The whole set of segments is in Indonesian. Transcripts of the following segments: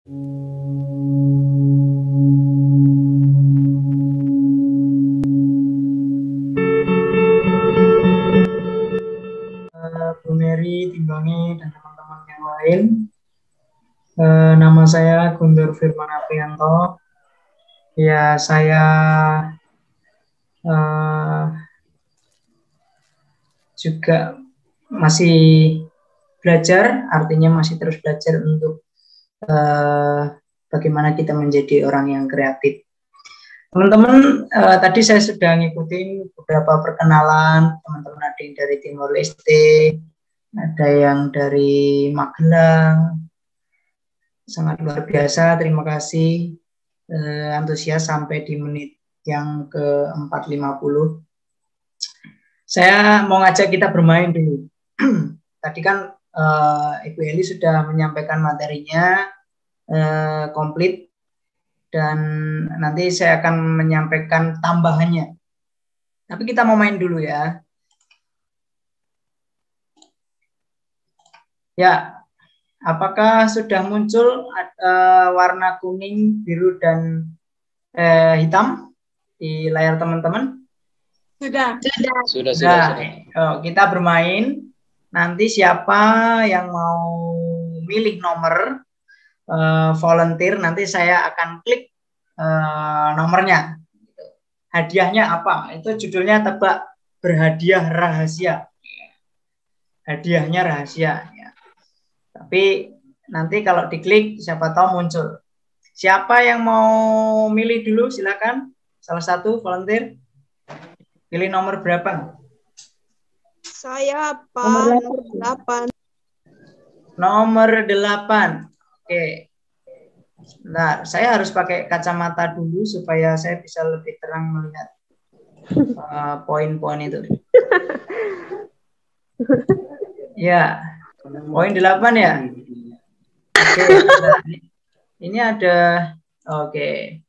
Bu Mary, Timbangi, dan teman-teman yang lain. Nama saya Guntur Firman Aprianto. Ya, saya juga masih belajar, artinya masih terus belajar untuk bagaimana kita menjadi orang yang kreatif. Teman-teman, tadi saya sudah ngikutin beberapa perkenalan, teman-teman ada yang dari Timor Leste, ada yang dari Magelang. Sangat luar biasa, terima kasih, antusias sampai di menit yang ke-4.50. Saya mau ngajak kita bermain dulu. Tadi kan Ibu Eli sudah menyampaikan materinya komplit, dan nanti saya akan menyampaikan tambahannya. Tapi kita mau main dulu ya. Ya, apakah sudah muncul warna kuning, biru, dan hitam di layar teman-teman? Sudah. Kita bermain. Nanti siapa yang mau milih nomor volunteer, nanti saya akan klik nomornya. Hadiahnya apa? Itu judulnya tebak berhadiah rahasia. Hadiahnya rahasia. Ya. Tapi nanti kalau diklik, siapa tahu muncul. Siapa yang mau milih dulu? Silakan. Salah satu volunteer. Pilih nomor berapa? Saya nomor 8. Nomor 8. Oke. Nah, saya harus pakai kacamata dulu supaya saya bisa lebih terang melihat poin-poin itu. Ya, poin 8 ya. Oke, nah, ini ada. Oke.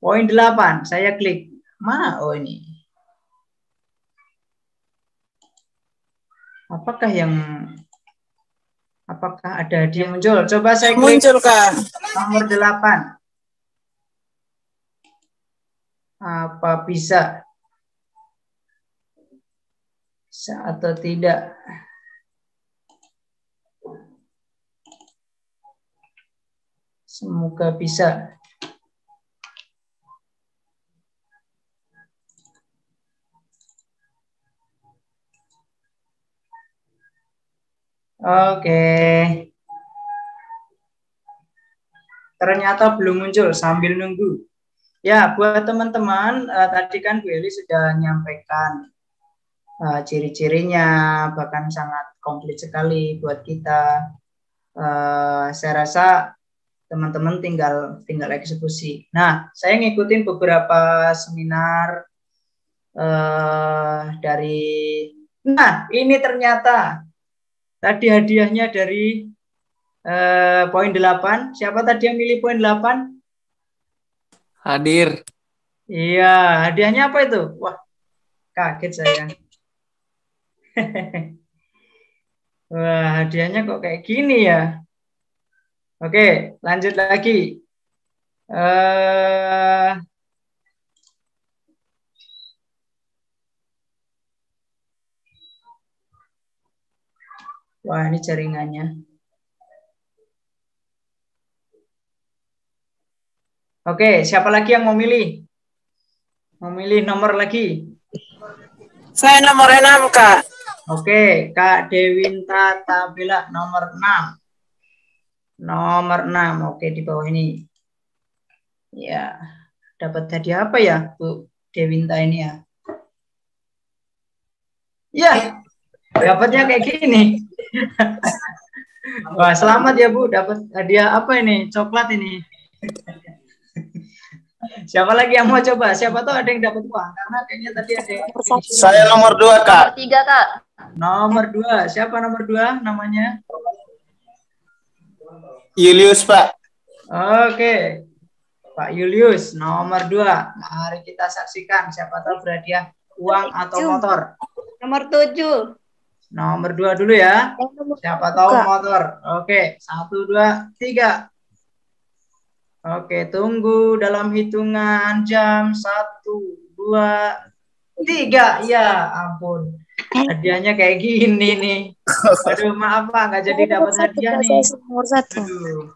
Poin 8, saya klik. Mana? Oh, ini. Apakah ada hadiah muncul? Coba saya klik. Muncul, Kak. Nomor 8. Apa bisa? Bisa atau tidak? Semoga bisa. Oke. Ternyata belum muncul, sambil nunggu. Ya, buat teman-teman, tadi kan Bu Eli sudah menyampaikan ciri-cirinya, bahkan sangat komplit sekali buat kita. Saya rasa teman-teman tinggal eksekusi. Nah, saya ngikutin beberapa seminar dari. Nah, ini ternyata tadi hadiahnya dari poin 8. Siapa tadi yang milih poin 8? Hadir. Iya, hadiahnya apa itu? Wah, kaget saya. Wah, hadiahnya kok kayak gini ya. Oke, lanjut lagi. Wah, ini jaringannya. Oke, siapa lagi yang mau milih? Mau milih nomor lagi? Saya nomor 6, Kak. Oke, Kak Dewinta Tabela nomor 6. Nomor 6, oke, di bawah ini. Ya, dapat hadiah apa ya, Bu Dewinta ini ya? Ya, dapatnya kayak gini. Wah, selamat ya Bu, dapat hadiah apa ini? Coklat ini. Siapa lagi yang mau coba? Siapa tahu ada yang dapat uang, karena kayaknya tadi ada yang... Saya nomor 2, Kak. Nomor 3, Kak. Nomor 2. Siapa nomor 2 namanya? Julius, Pak. Oke. Pak Julius, nomor 2. Mari kita saksikan siapa tahu berhadiah uang atau motor. Nomor 7. Nomor 2 dulu ya. Siapa tahu motor. Oke, 1, 2, 3. Oke, tunggu dalam hitungan jam 1, 2, 3. Ya ampun. Hadiahnya kayak gini nih. Aduh, maaf Pak, nggak jadi dapat hadiah nih. Nomor 1. Aduh.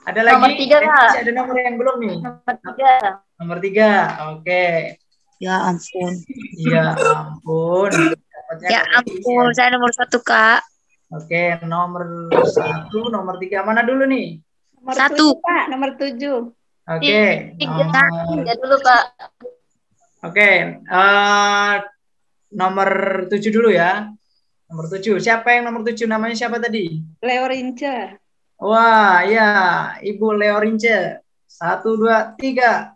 Ada lagi? Nomor 3, Kak. Masih ada nomor yang belum nih? Nomor 3. Nomor 3. Oke. Ya ampun. Ya ampun. Dapatnya Ya ampun, saya nomor 1, Kak. Oke, nomor 1, nomor 3 mana dulu nih? Nomor 1, Pak. Nomor 7. Oke. Tiga dulu, Pak. Oke, nomor 7 dulu ya. Nomor 7. Siapa yang nomor 7? Namanya siapa tadi? Leo Rince. Wah, ya, Ibu Leo Rince. 1, 2, 3.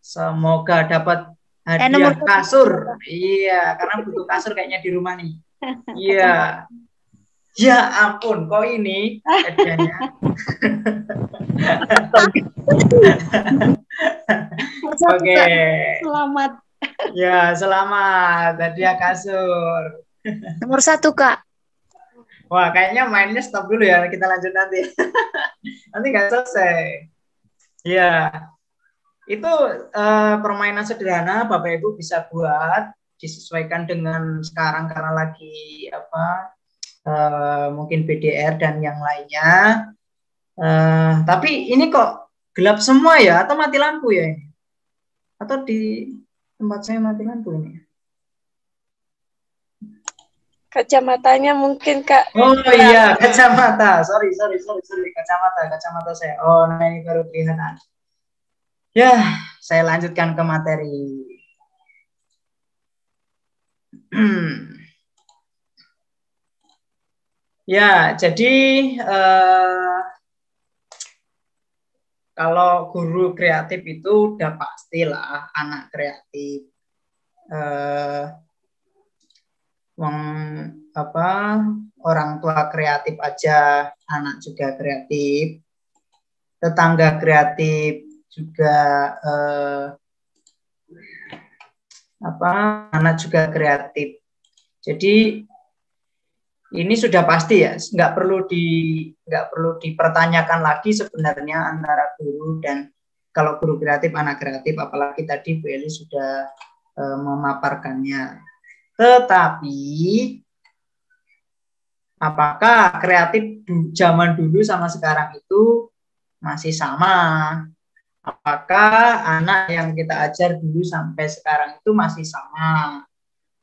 Semoga dapat hadiah kasur. Iya, karena butuh kasur kayaknya di rumah nih. Iya. Ya ampun, kok ini hadiahnya? Oke. Selamat. Ya, selamat hadiah kasur. Nomor 1, Kak. Wah, kayaknya mainnya stop dulu ya. Kita lanjut nanti. Nanti nggak selesai. Ya, itu permainan sederhana. Bapak Ibu bisa buat, disesuaikan dengan sekarang karena lagi mungkin BDR dan yang lainnya. Tapi ini kok gelap semua ya? Atau mati lampu ya ini? Atau di tempat saya mati lampu ini? Kacamatanya mungkin, Kak. Oh iya, kacamata. Sorry. Kacamata saya. Oh, nah ini baru kelihatan. Ya, saya lanjutkan ke materi. Ya, jadi kalau guru kreatif itu udah pastilah anak kreatif. Orang tua kreatif aja, anak juga kreatif. Tetangga kreatif juga anak juga kreatif. Jadi ini sudah pasti ya, nggak perlu dipertanyakan lagi sebenarnya antara guru dan kalau guru kreatif anak kreatif, apalagi tadi Bu Eli sudah memaparkannya. Tetapi apakah kreatif zaman dulu sama sekarang itu masih sama? Apakah anak yang kita ajar dulu sampai sekarang itu masih sama?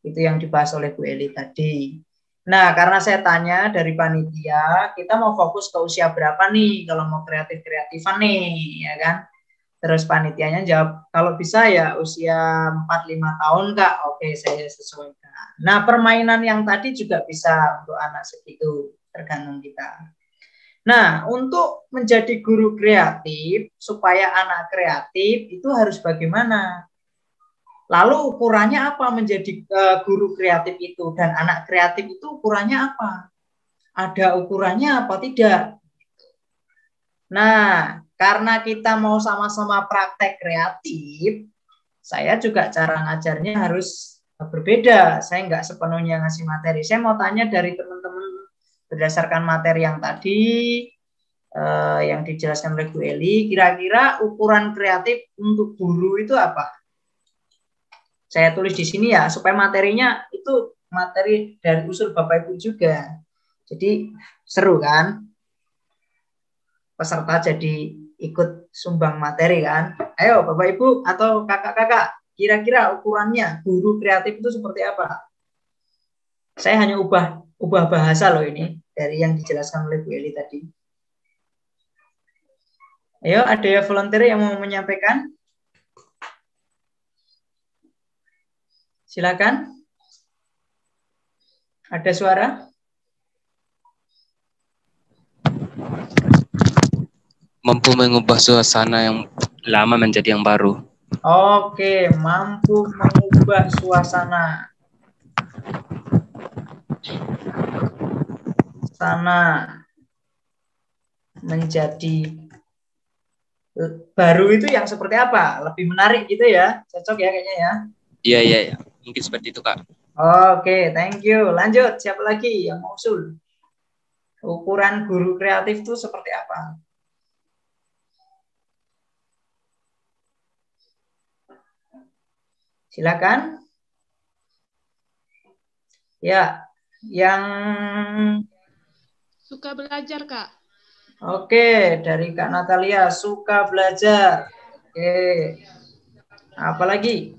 Itu yang dibahas oleh Bu Eli tadi. Nah, karena saya tanya dari panitia, kita mau fokus ke usia berapa nih kalau mau kreatif-kreatifan nih, ya kan? Terus panitianya jawab, kalau bisa ya usia 4-5 tahun, Kak. Oke, saya sesuaikan. Nah, permainan yang tadi juga bisa untuk anak segitu, tergantung kita. Nah, untuk menjadi guru kreatif, supaya anak kreatif itu harus bagaimana? Lalu ukurannya apa menjadi guru kreatif itu? Dan anak kreatif itu ukurannya apa? Ada ukurannya apa tidak? Nah, karena kita mau sama-sama praktek kreatif, saya juga cara ngajarnya harus berbeda. Saya nggak sepenuhnya ngasih materi. Saya mau tanya dari teman-teman berdasarkan materi yang tadi, yang dijelaskan oleh Bu Eli, kira-kira ukuran kreatif untuk guru itu apa? Saya tulis di sini ya, supaya materinya itu materi dari usul Bapak Ibu juga. Jadi seru kan? Peserta jadi ikut sumbang materi kan? Ayo Bapak Ibu atau kakak-kakak, kira-kira ukurannya guru kreatif itu seperti apa? Saya hanya ubah bahasa loh ini dari yang dijelaskan oleh Bu Eli tadi. Ayo, ada ya volunteer yang mau menyampaikan? Silakan. Ada suara? Mampu mengubah suasana yang lama menjadi yang baru. Oke, mampu mengubah suasana menjadi baru itu yang seperti apa? Lebih menarik gitu ya? Cocok ya kayaknya ya? Iya. Mungkin seperti itu, Kak. Oke, thank you. Lanjut, siapa lagi yang mau usul? Ukuran guru kreatif itu seperti apa? Silakan. Ya, yang Suka belajar, Kak. oke, dari Kak Natalia, suka belajar. Oke. Apa lagi?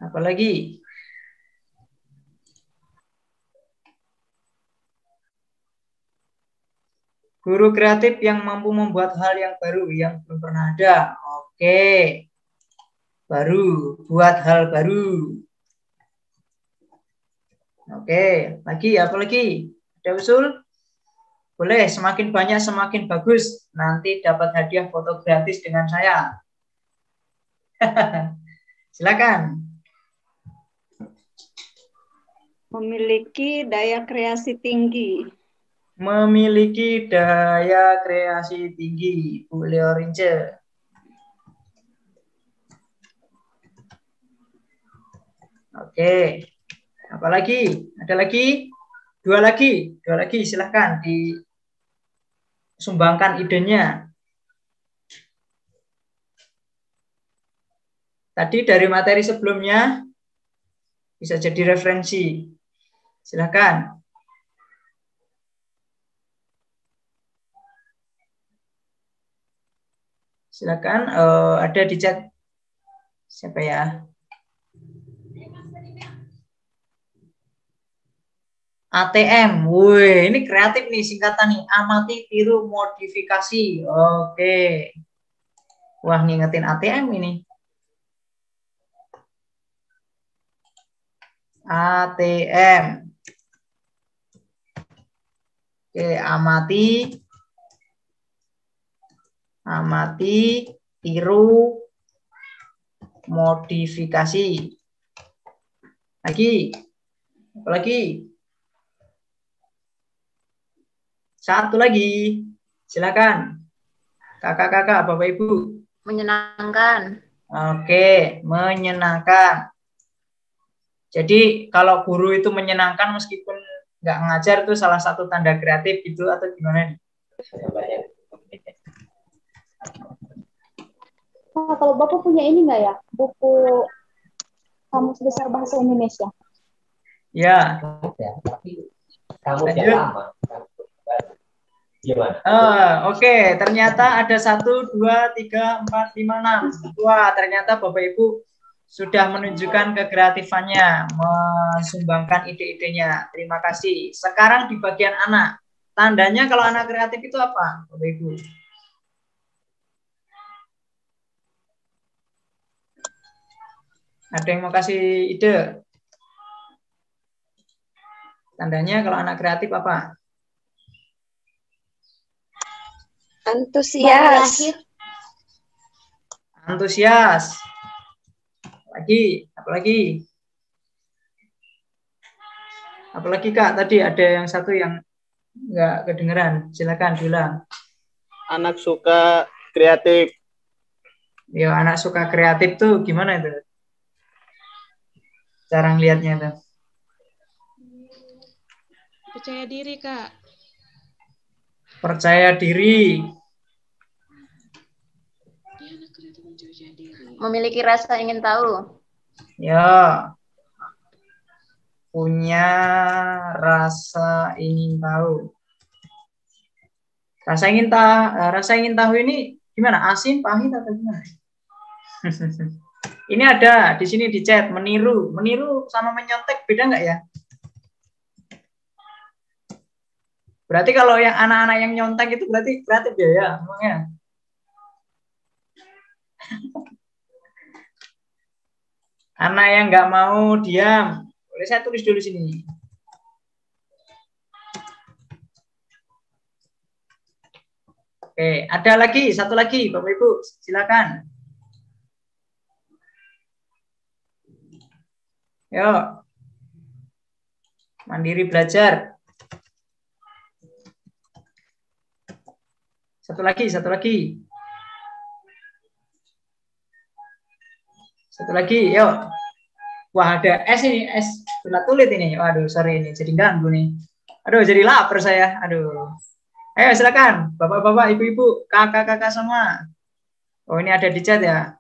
Apa lagi? Guru kreatif yang mampu membuat hal yang baru yang belum pernah ada. Oke. Baru, buat hal baru. Oke, lagi apa lagi? Ada usul? Boleh, semakin banyak semakin bagus. Nanti dapat hadiah foto gratis dengan saya. Silakan. Memiliki daya kreasi tinggi. Memiliki daya kreasi tinggi, Bu Leorince. Oke, apa lagi? Ada lagi? Dua lagi, silahkan disumbangkan idenya. Tadi dari materi sebelumnya bisa jadi referensi. Silahkan. Silakan, ada di chat. Siapa ya? ATM. Wih, ini kreatif nih singkatan nih. Amati, tiru, modifikasi. Oke. Wah, ngingetin ATM ini. ATM. Oke, amati, tiru, modifikasi. Lagi, apa lagi? Satu lagi, silakan. Kakak-kakak, bapak-ibu. Menyenangkan. Oke, menyenangkan. Jadi kalau guru itu menyenangkan meskipun nggak ngajar itu salah satu tanda kreatif gitu atau gimana nih? Nah, kalau Bapak punya ini nggak ya, buku Kamus Besar Bahasa Indonesia? Ya. Kamu Lanjut. lama. Gimana? Oke. Ternyata ada 1, 2, 3, 4, 5, 6. Wah, ternyata Bapak Ibu sudah menunjukkan kekreatifannya, mensumbangkan ide-idenya. Terima kasih. Sekarang di bagian anak. Tandanya kalau anak kreatif itu apa, Bapak Ibu? Ada yang mau kasih ide? Tandanya kalau anak kreatif apa? Antusias. Antusias. Lagi, apalagi? Apalagi Kak, tadi ada yang satu yang nggak kedengeran. Silakan bilang. Anak suka kreatif. Ya, anak suka kreatif tuh gimana itu? Cara ngelihatnya tuh. Percaya diri, Kak. Percaya diri. Dia anak kreatif percaya diri. Memiliki rasa ingin tahu. Ya. Punya rasa ingin tahu. Rasa ingin tahu ini gimana? Asin, pahit atau gimana? Ini ada di sini di chat, meniru. Meniru sama menyontek beda nggak ya? Berarti kalau yang anak-anak yang nyontek itu berarti kreatif ya, emangnya. Anak yang nggak mau diam. Boleh saya tulis dulu sini. Oke, ada lagi, satu lagi, Bapak Ibu, silakan. Yuk. Mandiri belajar. Satu lagi. Satu lagi, yuk. Wah, ada S ini, S bulat tulit ini. Waduh, sorry ini jadi ganggu nih. Aduh, jadi lapar saya. Aduh. Ayo silakan, bapak-bapak, ibu-ibu, kakak-kakak semua. Oh, ini ada di chat ya.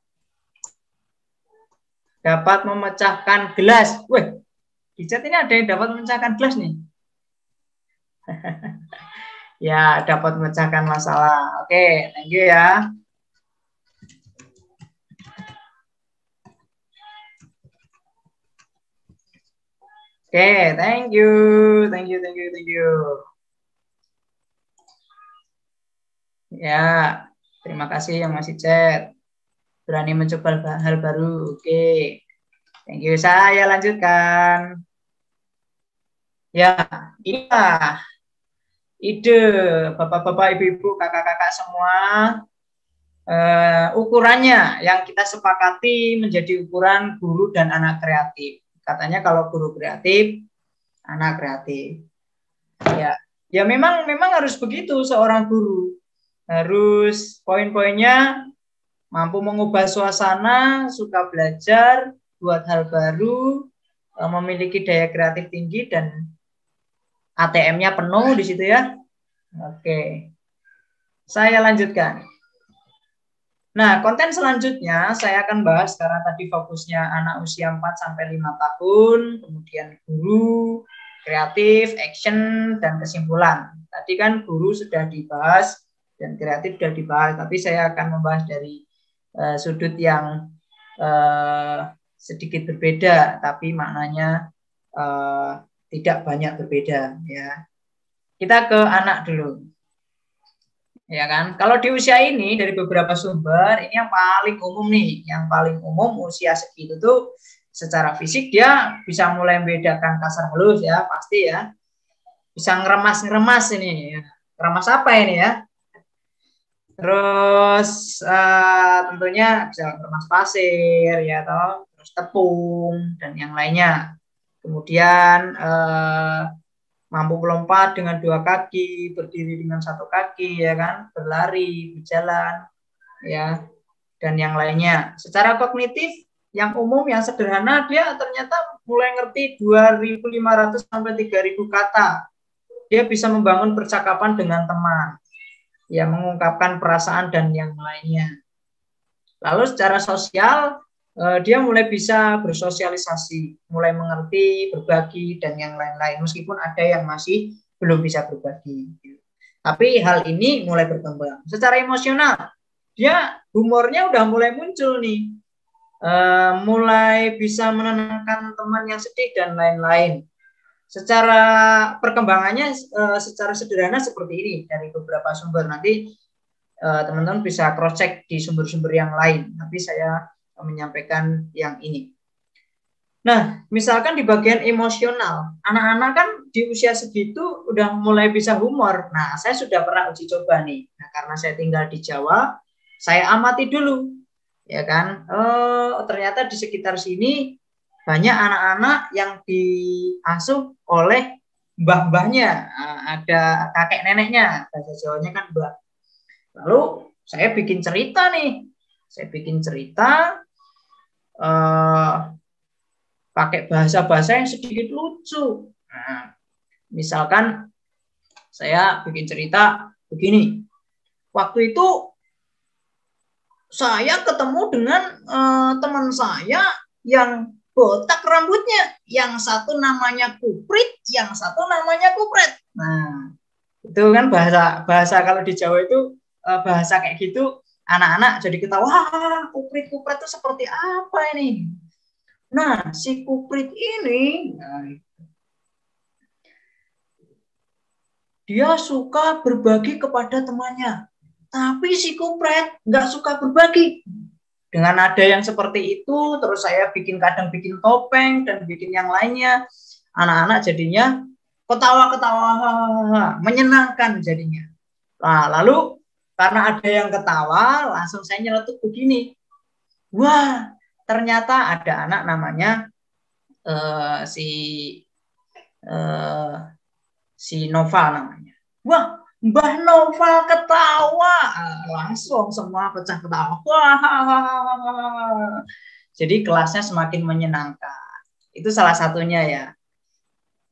Dapat memecahkan gelas. Wih, di chat ini ada yang dapat memecahkan gelas nih. Ya, dapat memecahkan masalah. Oke, thank you ya. Oke, thank you. Thank you. Ya, terima kasih yang masih chat. Berani mencoba hal baru. Oke. Thank you. Saya lanjutkan. Ya, inilah ide bapak-bapak, ibu-ibu, kakak-kakak semua. Ukurannya yang kita sepakati menjadi ukuran guru dan anak kreatif. Katanya kalau guru kreatif, anak kreatif. Ya memang harus begitu seorang guru. Harus poin-poinnya mampu mengubah suasana, suka belajar, buat hal baru, memiliki daya kreatif tinggi dan ATM-nya penuh di situ ya. Oke. Saya lanjutkan. Nah, konten selanjutnya saya akan bahas karena tadi fokusnya anak usia 4 sampai 5 tahun, kemudian guru, kreatif, action, dan kesimpulan. Tadi kan guru sudah dibahas dan kreatif sudah dibahas, tapi saya akan membahas dari sudut yang sedikit berbeda, tapi maknanya tidak banyak berbeda ya. Kita ke anak dulu. Ya kan? Kalau di usia ini dari beberapa sumber, ini yang paling umum nih, yang paling umum usia segitu tuh secara fisik dia bisa mulai membedakan kasar halus ya, pasti ya. Bisa ngeremas ini. Ya. Ngeremas apa ini ya? Terus tentunya bisa ngeremas pasir ya toh, terus tepung dan yang lainnya. Kemudian mampu melompat dengan 2 kaki, berdiri dengan 1 kaki, ya kan, berlari, berjalan, ya, dan yang lainnya. Secara kognitif, yang umum, yang sederhana, dia ternyata mulai ngerti 2.500 sampai 3.000 kata. Dia bisa membangun percakapan dengan teman, ya, mengungkapkan perasaan dan yang lainnya. Lalu secara sosial, dia mulai bisa bersosialisasi, mulai mengerti, berbagi, dan yang lain-lain. Meskipun ada yang masih belum bisa berbagi. Tapi hal ini mulai berkembang. Secara emosional, dia humornya udah mulai muncul nih. Mulai bisa menenangkan teman yang sedih dan lain-lain. Secara perkembangannya, secara sederhana seperti ini dari beberapa sumber. Nanti teman-teman bisa cross-check di sumber-sumber yang lain. Tapi saya menyampaikan yang ini. Nah, misalkan di bagian emosional, anak-anak kan di usia segitu udah mulai bisa humor. Nah, saya sudah pernah uji coba nih. Nah, karena saya tinggal di Jawa, saya amati dulu, ya kan. Ternyata di sekitar sini banyak anak-anak yang diasuh oleh mbah-mbahnya, ada kakek neneknya, bahasa Jawanya kan mbah. Lalu saya bikin cerita nih. Saya bikin cerita pakai bahasa-bahasa yang sedikit lucu. Nah, misalkan saya bikin cerita begini. Waktu itu saya ketemu dengan teman saya yang botak rambutnya. Yang satu namanya Kuprit, yang satu namanya Kupret. Nah, itu kan bahasa kalau di Jawa itu bahasa kayak gitu. Anak-anak jadi ketawa, wah, Kuprit itu seperti apa ini? Nah, si Kuprit ini, dia suka berbagi kepada temannya. Tapi si Kupret nggak suka berbagi. Dengan nada yang seperti itu, terus saya kadang bikin topeng dan bikin yang lainnya. Anak-anak jadinya ketawa-ketawa, menyenangkan jadinya. Nah, lalu karena ada yang ketawa, langsung saya nyeletuk begini. Wah, ternyata ada anak namanya si Nova namanya. Wah, Mbah Nova ketawa. Langsung semua pecah ketawa. Wah, Jadi kelasnya semakin menyenangkan. Itu salah satunya ya.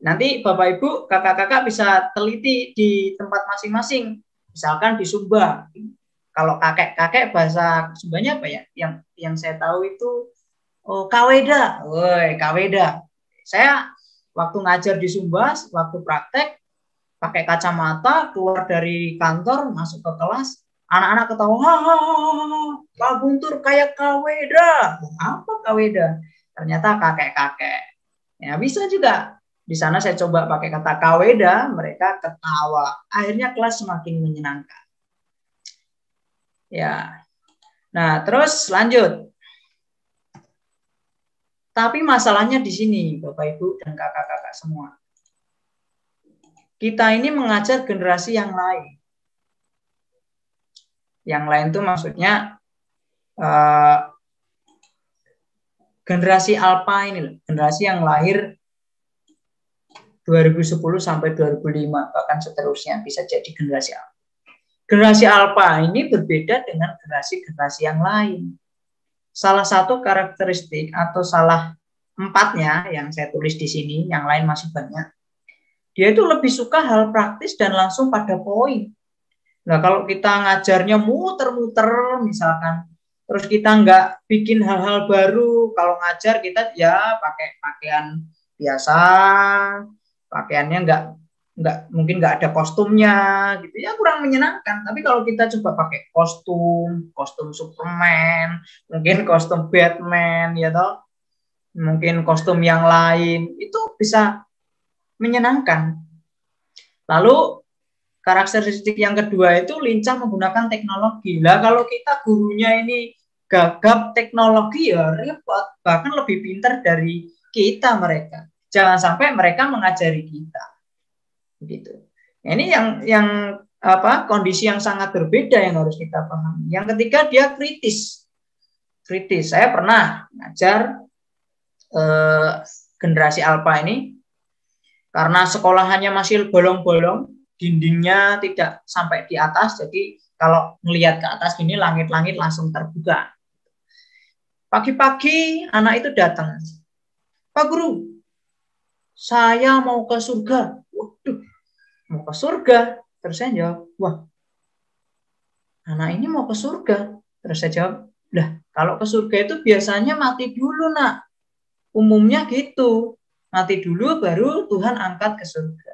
Nanti Bapak Ibu, kakak-kakak bisa teliti di tempat masing-masing. Misalkan di Sumba. Kalau kakek-kakek bahasa Sumbanya apa ya? Yang saya tahu itu kaweda. Woi, kaweda. Saya waktu ngajar di Sumba, waktu praktek pakai kacamata, keluar dari kantor, masuk ke kelas, anak-anak ketawa, hahaha, Pak Guntur kayak kaweda. Apa kaweda? Ternyata kakek-kakek. Ya bisa juga. Di sana saya coba pakai kata kaweda, mereka ketawa. Akhirnya kelas semakin menyenangkan. Ya. Nah, terus lanjut. Tapi masalahnya di sini, Bapak Ibu dan kakak-kakak semua. Kita ini mengajar generasi yang lain. Yang lain itu maksudnya generasi alpha ini, generasi yang lahir 2010 sampai 2005, bahkan seterusnya bisa jadi generasi alpha. Generasi alpha ini berbeda dengan generasi-generasi yang lain. Salah satu karakteristik atau salah 4-nya yang saya tulis di sini, yang lain masih banyak. Dia itu lebih suka hal praktis dan langsung pada poin. Nah, kalau kita ngajarnya muter-muter misalkan, terus kita nggak bikin hal-hal baru, kalau ngajar kita ya pakai pakaian biasa, pakaiannya mungkin nggak ada kostumnya, gitu ya, kurang menyenangkan. Tapi kalau kita coba pakai kostum Superman, mungkin kostum Batman, ya toh, mungkin kostum yang lain, itu bisa menyenangkan. Lalu karakteristik yang kedua itu lincah menggunakan teknologi. Lah kalau kita gurunya ini gagap teknologi ya repot, bahkan lebih pintar dari kita mereka. Jangan sampai mereka mengajari kita. Begitu. Nah, ini yang kondisi yang sangat berbeda yang harus kita pahami. Yang ketiga, dia kritis. Kritis. Saya pernah ngajar generasi alpha ini. Karena sekolahannya masih bolong-bolong, dindingnya tidak sampai di atas, jadi kalau melihat ke atas gini, langit-langit langsung terbuka. Pagi-pagi anak itu datang, Pak Guru, saya mau ke surga. Waduh, mau ke surga? Terus saya jawab, wah, anak ini mau ke surga. Terus saya jawab, lah, kalau ke surga itu biasanya mati dulu, nak. Umumnya gitu. Mati dulu baru Tuhan angkat ke surga.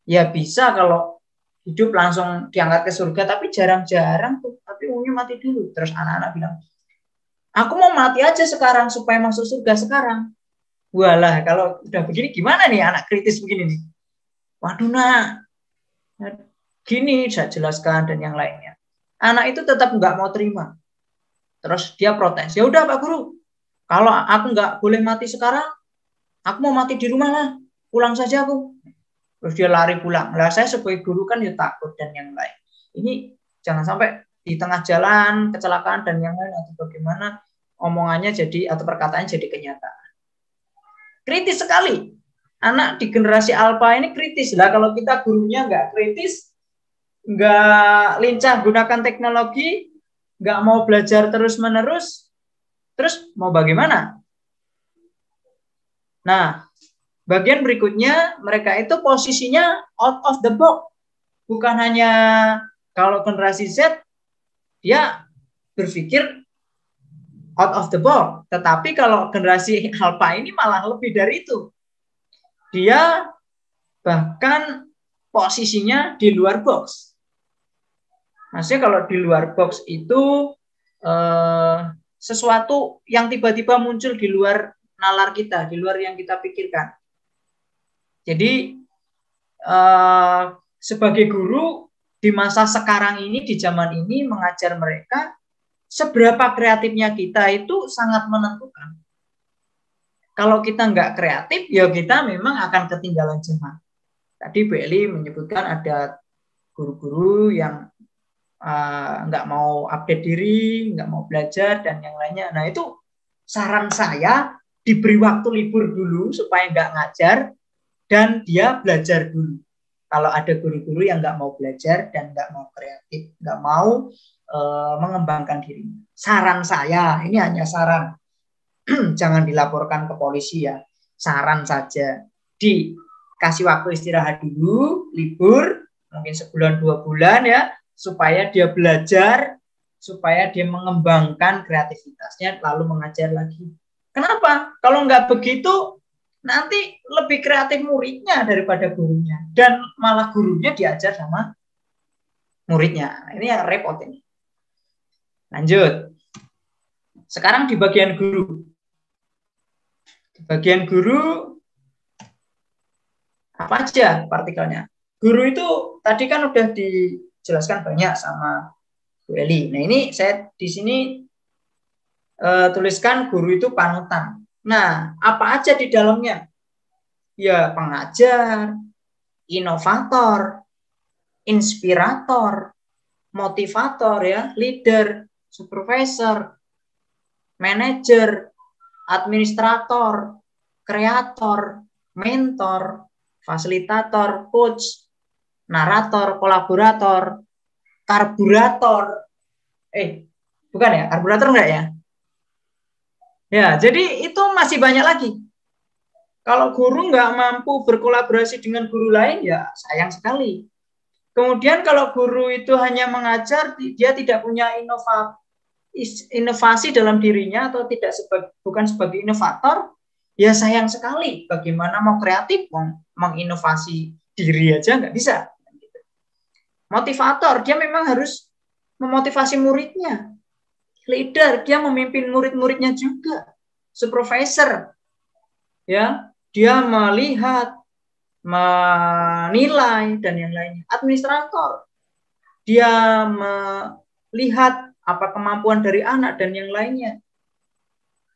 Ya bisa kalau hidup langsung diangkat ke surga, tapi jarang-jarang tuh. Tapi umumnya mati dulu. Terus anak-anak bilang, aku mau mati aja sekarang supaya masuk surga sekarang. Walah, kalau udah begini gimana nih anak kritis begini nih? Waduh nak, gini saya jelaskan dan yang lainnya. Anak itu tetap nggak mau terima. Terus dia protes. Ya udah Pak Guru, kalau aku nggak boleh mati sekarang, aku mau mati di rumah lah, pulang saja aku. Terus dia lari pulang. Lah saya sebagai guru kan ya takut dan yang lain. Ini jangan sampai di tengah jalan kecelakaan dan yang lain atau bagaimana omongannya jadi atau perkataannya jadi kenyataan. Kritis sekali. Anak di generasi alpha ini kritis. Lah kalau kita gurunya nggak kritis, nggak lincah gunakan teknologi, nggak mau belajar terus-menerus, terus mau bagaimana? Nah, bagian berikutnya mereka itu posisinya out of the box. Bukan hanya kalau generasi Z, dia berpikir out of the box. Tetapi kalau generasi alpha ini malah lebih dari itu. Dia bahkan posisinya di luar box. Maksudnya kalau di luar box itu sesuatu yang tiba-tiba muncul di luar nalar kita, di luar yang kita pikirkan. Jadi sebagai guru di masa sekarang ini, di zaman ini mengajar mereka, seberapa kreatifnya kita itu sangat menentukan. Kalau kita nggak kreatif, ya kita memang akan ketinggalan zaman. Tadi Bu Eli menyebutkan ada guru-guru yang nggak mau update diri, nggak mau belajar dan yang lainnya. Nah itu saran saya, diberi waktu libur dulu supaya nggak ngajar dan dia belajar dulu. Kalau ada guru-guru yang nggak mau belajar dan nggak mau kreatif, nggak mau mengembangkan diri. Saran saya, ini hanya saran. jangan dilaporkan ke polisi ya. Saran saja, dikasih waktu istirahat dulu, libur, mungkin sebulan 2 bulan ya, supaya dia belajar, supaya dia mengembangkan kreativitasnya, lalu mengajar lagi. Kenapa? Kalau nggak begitu, nanti lebih kreatif muridnya daripada gurunya. Dan malah gurunya diajar sama muridnya. Ini yang repot ini. Lanjut. Sekarang di bagian guru. Di bagian guru, apa aja partikelnya? Guru itu tadi kan udah dijelaskan banyak sama Bu Eli. Nah ini saya di sini tuliskan guru itu panutan. Nah, apa aja di dalamnya? Ya, pengajar, inovator, inspirator, motivator ya, leader, supervisor, manajer, administrator, kreator, mentor, fasilitator, coach, narator, kolaborator, karburator. Bukan ya? Karburator enggak ya? Ya, jadi itu masih banyak lagi. Kalau guru nggak mampu berkolaborasi dengan guru lain, ya sayang sekali. Kemudian kalau guru itu hanya mengajar, dia tidak punya inovasi dalam dirinya atau bukan sebagai inovator, ya sayang sekali. Bagaimana mau kreatif, menginovasi diri aja nggak bisa. Motivator, dia memang harus memotivasi muridnya. Leader, dia memimpin murid-muridnya juga. Supervisor, ya, dia melihat, menilai dan yang lainnya. Administrator, dia melihat apa kemampuan dari anak dan yang lainnya.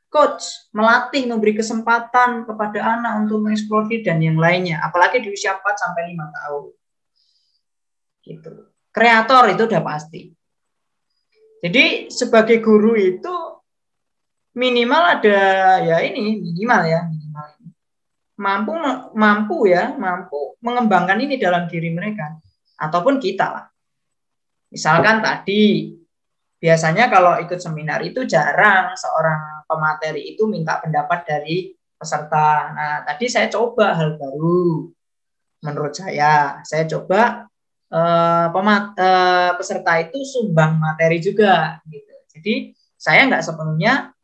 Coach, melatih, memberi kesempatan kepada anak untuk mengeksplor dan yang lainnya, apalagi di usia 4 sampai 5 tahun. Gitu. Kreator itu udah pasti. Jadi sebagai guru itu minimal ada ya ini minimal mampu mengembangkan ini dalam diri mereka ataupun kita lah. Misalkan tadi biasanya kalau ikut seminar itu jarang seorang pemateri itu minta pendapat dari peserta. Nah, tadi saya coba hal baru. Menurut saya coba peserta itu sumbang materi juga gitu. Jadi saya nggak sepenuhnya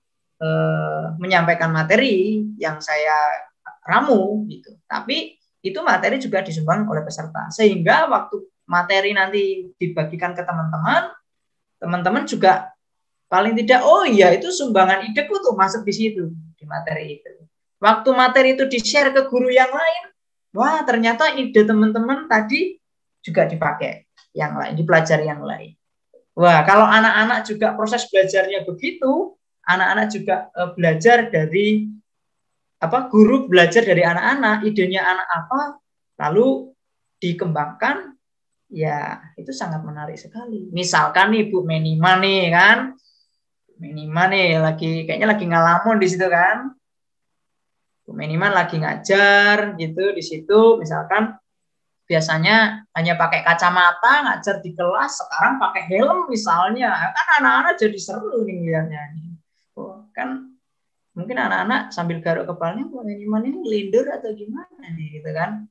menyampaikan materi yang saya ramu gitu, tapi itu materi juga disumbang oleh peserta, sehingga waktu materi nanti dibagikan ke teman-teman juga paling tidak itu sumbangan ideku tuh masuk di situ di materi itu. Waktu materi itu di-share ke guru yang lain, wah ternyata ide teman-teman tadi juga dipakai yang lain, dipelajari yang lain. Wah, kalau anak-anak juga proses belajarnya begitu, anak-anak juga belajar dari guru belajar dari anak-anak, idenya anak apa, lalu dikembangkan, ya itu sangat menarik sekali. Misalkan nih Bu Menima nih kan, Menima nih kayaknya lagi ngalamun di situ kan, Bu Menima lagi ngajar gitu di situ, misalkan biasanya hanya pakai kacamata ngajar di kelas, sekarang pakai helm misalnya, kan anak-anak jadi seru nih lihatnya. Kan mungkin anak-anak sambil garuk kepalanya, ini lindur atau gimana nih gitu kan.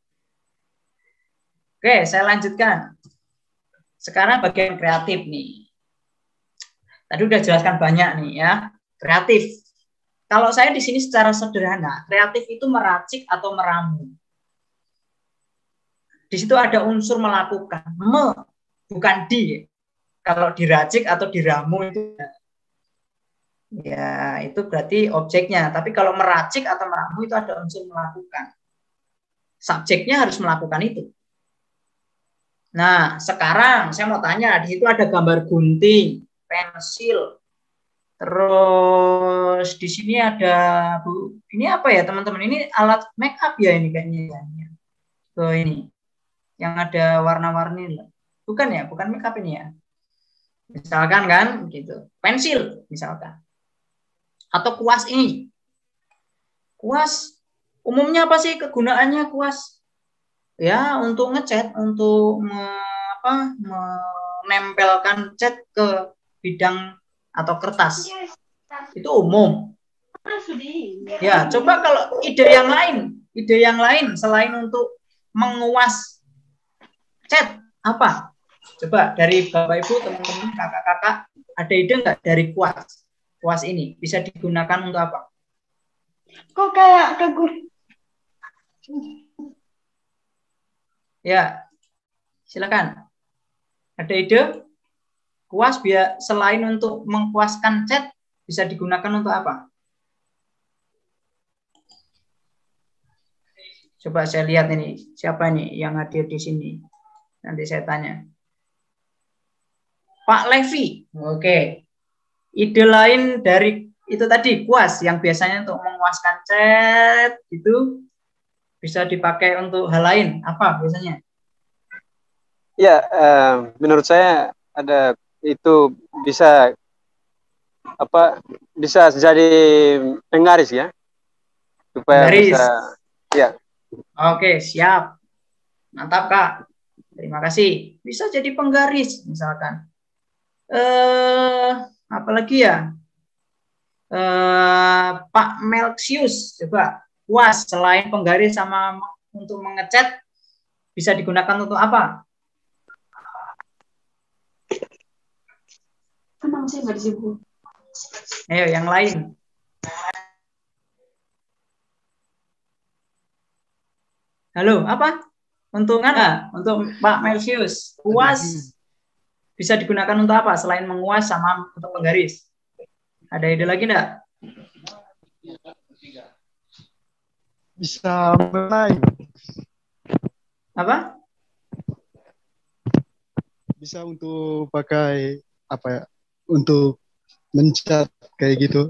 Oke, saya lanjutkan. Sekarang bagian kreatif nih. Tadi udah jelaskan banyak nih ya, kreatif. Kalau saya di sini secara sederhana, kreatif itu meracik atau meramu. Di situ ada unsur melakukan, bukan di. Kalau diracik atau diramu itu ya itu berarti objeknya. Tapi kalau meracik atau meramu itu ada unsur melakukan. Subjeknya harus melakukan itu. Nah, sekarang saya mau tanya, di situ ada gambar gunting, pensil. Terus di sini ada ini apa ya teman-teman? Ini alat make up ya ini kayaknya. Tuh ini. Yang ada warna-warni, bukan ya, bukan make up ini ya, misalkan kan gitu, pensil misalkan, atau kuas ini, kuas umumnya apa sih kegunaannya kuas? Ya untuk ngecat, untuk menempelkan cat ke bidang atau kertas, itu umum. Ya, coba kalau ide yang lain selain untuk menguas chat apa? Coba dari Bapak Ibu, teman-teman, kakak-kakak, ada ide nggak dari kuas? Kuas ini bisa digunakan untuk apa? Kok kayak ke guru? Ya, silakan. Ada ide? Kuas biar selain untuk mengkuaskan chat bisa digunakan untuk apa? Coba saya lihat ini siapa nih yang hadir di sini. Nanti saya tanya. Pak Levi. Oke. Ide lain dari itu tadi kuas yang biasanya untuk menguaskan chat itu bisa dipakai untuk hal lain apa biasanya? Ya, menurut saya ada itu bisa bisa jadi penggaris ya, supaya Penggaris. bisa ya. Oke, siap. Mantap, Kak. Terima kasih. Bisa jadi penggaris misalkan. Apalagi ya? Pak Melksius, coba kuas selain penggaris sama untuk mengecat bisa digunakan untuk apa? Kenapa sih nggak disebut? Ayo yang lain. Halo, apa? Untuk Pak Melsius, kuas bisa digunakan untuk apa selain menguas sama untuk penggaris? Ada ide lagi enggak? Bisa mewarnai. Apa? Bisa untuk pakai apa ya? Untuk mencat kayak gitu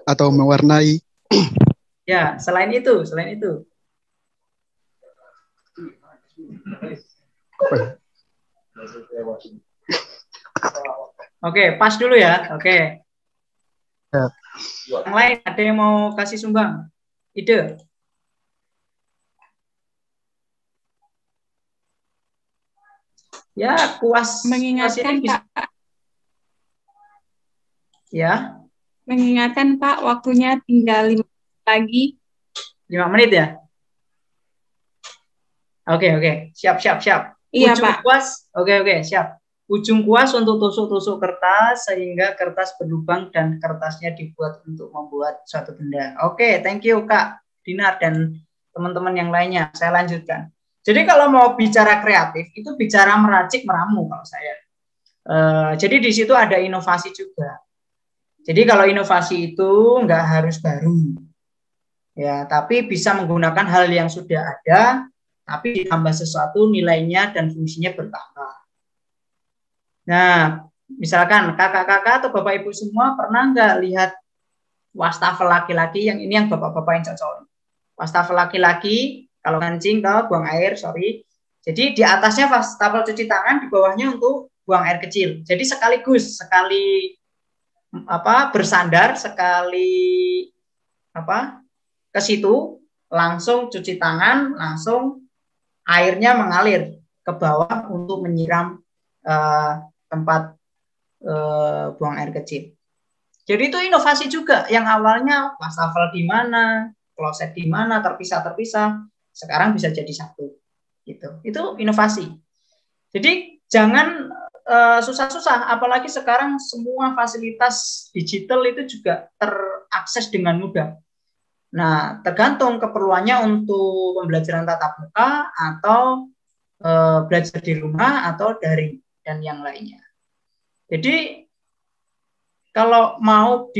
atau mewarnai. Ya, selain itu. Oke, pas dulu ya. Oke. Ya. Yang lain ada yang mau kasih sumbang? Ide? Ya, kuas Mengingatkan kuas Pak. Ya. Mengingatkan Pak, waktunya tinggal 5 menit lagi. 5 menit ya? Oke. Siap. Iya, Ujung Pak. kuas. Oke, siap. Ujung kuas untuk tusuk-tusuk kertas sehingga kertas berlubang dan kertasnya dibuat untuk membuat suatu benda. Oke, thank you Kak Dinar dan teman-teman yang lainnya. Saya lanjutkan. Jadi kalau mau bicara kreatif itu bicara meracik meramu kalau saya. Jadi di situ ada inovasi juga. Jadi kalau inovasi itu nggak harus baru, ya, tapi bisa menggunakan hal yang sudah ada, tapi ditambah sesuatu nilainya dan fungsinya bertambah. Nah, misalkan kakak-kakak atau bapak ibu semua pernah nggak lihat wastafel laki-laki yang ini yang bapak-bapak yang cocok. Wastafel laki-laki kalau kencing kalau buang air, sorry. Jadi di atasnya wastafel cuci tangan, di bawahnya untuk buang air kecil. Jadi sekali bersandar, sekali ke situ langsung cuci tangan, langsung airnya mengalir ke bawah untuk menyiram tempat buang air kecil. Jadi itu inovasi juga yang awalnya wastafel di mana, kloset di mana, terpisah, sekarang bisa jadi satu. Gitu. Itu inovasi. Jadi jangan susah-susah, apalagi sekarang semua fasilitas digital itu juga terakses dengan mudah. Nah, tergantung keperluannya untuk pembelajaran tatap muka atau belajar di rumah atau daring dan yang lainnya. Jadi kalau mau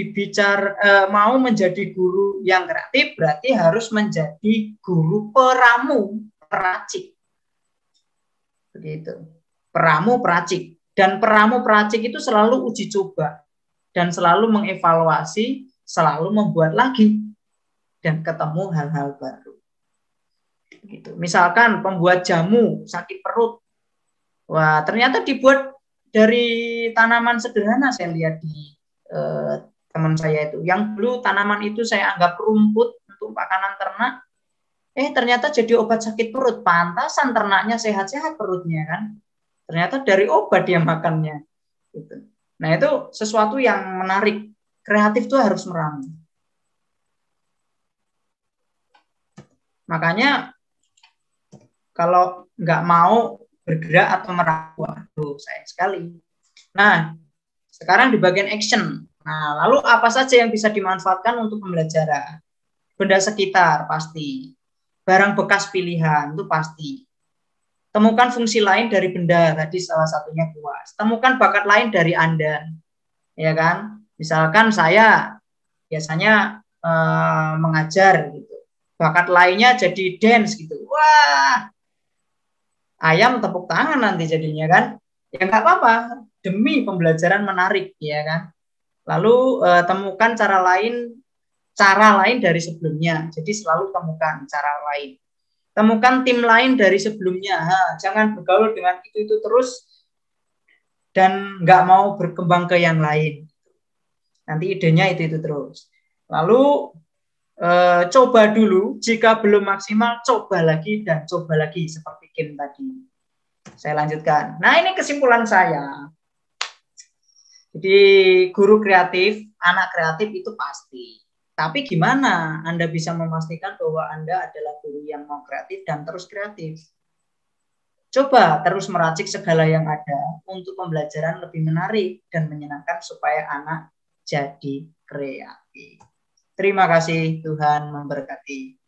mau menjadi guru yang kreatif berarti harus menjadi guru peramu, peracik. Begitu. Peramu, peracik. Dan peramu, peracik itu selalu uji coba dan selalu mengevaluasi, selalu membuat lagi dan ketemu hal-hal baru. Gitu. Misalkan pembuat jamu sakit perut, wah ternyata dibuat dari tanaman sederhana. Saya lihat di teman saya itu, yang dulu tanaman itu saya anggap rumput untuk makanan ternak, ternyata jadi obat sakit perut. Pantasan ternaknya sehat-sehat perutnya kan. Ternyata dari obat dia makannya. Gitu. Nah itu sesuatu yang menarik. Kreatif itu harus meramu. Makanya kalau nggak mau bergerak atau meragu, aduh sayang sekali. Nah, sekarang di bagian action. Nah, lalu apa saja yang bisa dimanfaatkan untuk pembelajaran? Benda sekitar pasti. Barang bekas pilihan itu pasti. Temukan fungsi lain dari benda, tadi salah satunya kuas. Temukan bakat lain dari Anda. Ya kan? Misalkan saya biasanya mengajar gitu. Bakat lainnya jadi dance gitu. Wah, ayam tepuk tangan nanti jadinya kan. Ya nggak apa-apa, demi pembelajaran menarik ya kan. Lalu temukan cara lain dari sebelumnya. Jadi selalu temukan cara lain. Temukan tim lain dari sebelumnya. Jangan bergaul dengan itu terus dan nggak mau berkembang ke yang lain. Nanti idenya itu terus. Lalu coba dulu, jika belum maksimal coba lagi dan coba lagi seperti Kim tadi. Saya lanjutkan. Nah, ini kesimpulan saya. Jadi guru kreatif, anak kreatif itu pasti. Tapi gimana Anda bisa memastikan bahwa Anda adalah guru yang mau kreatif dan terus kreatif? Coba terus meracik segala yang ada untuk pembelajaran lebih menarik dan menyenangkan supaya anak jadi kreatif. Terima kasih, Tuhan memberkati.